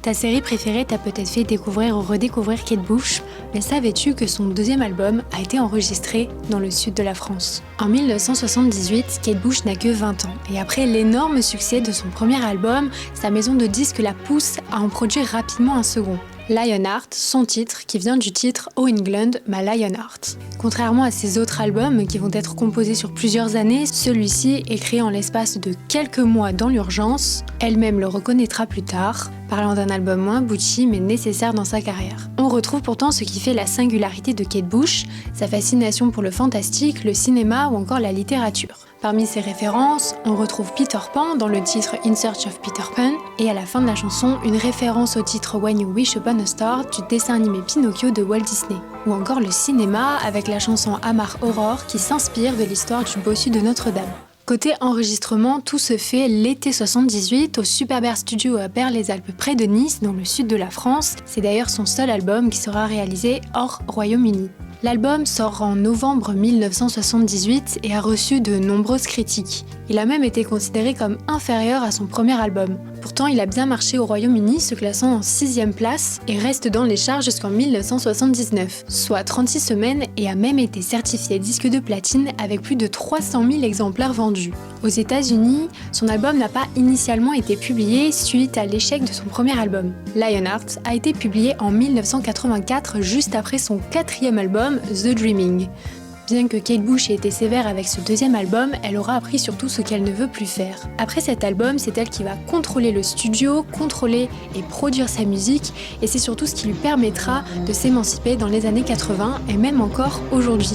Ta série préférée t'a peut-être fait découvrir ou redécouvrir Kate Bush, mais savais-tu que son deuxième album a été enregistré dans le sud de la France? En 1978, Kate Bush n'a que 20 ans, et après l'énorme succès de son premier album, sa maison de disques la pousse à en produire rapidement un second. Lionheart, son titre, qui vient du titre Oh England, My Lionheart. Contrairement à ses autres albums qui vont être composés sur plusieurs années, celui-ci est créé en l'espace de quelques mois dans l'urgence, elle-même le reconnaîtra plus tard, parlant d'un album moins abouti mais nécessaire dans sa carrière. On retrouve pourtant ce qui fait la singularité de Kate Bush, sa fascination pour le fantastique, le cinéma ou encore la littérature. Parmi ses références, on retrouve Peter Pan dans le titre In Search of Peter Pan et à la fin de la chanson, une référence au titre When You Wish Upon a Star du dessin animé Pinocchio de Walt Disney. Ou encore le cinéma avec la chanson Amar Aurore qui s'inspire de l'histoire du bossu de Notre-Dame. Côté enregistrement, tout se fait l'été 78 au Superbert Studio à Berre-les-Alpes près de Nice, dans le sud de la France. C'est d'ailleurs son seul album qui sera réalisé hors Royaume-Uni. L'album sort en novembre 1978 et a reçu de nombreuses critiques. Il a même été considéré comme inférieur à son premier album. Pourtant, il a bien marché au Royaume-Uni, se classant en 6e place et reste dans les charts jusqu'en 1979, soit 36 semaines, et a même été certifié disque de platine avec plus de 300 000 exemplaires vendus. Aux États-Unis, son album n'a pas initialement été publié suite à l'échec de son premier album. Lionheart a été publié en 1984, juste après son 4e album, The Dreaming. Bien que Kate Bush ait été sévère avec ce deuxième album, elle aura appris surtout ce qu'elle ne veut plus faire. Après cet album, c'est elle qui va contrôler le studio, contrôler et produire sa musique, et c'est surtout ce qui lui permettra de s'émanciper dans les années 80 et même encore aujourd'hui.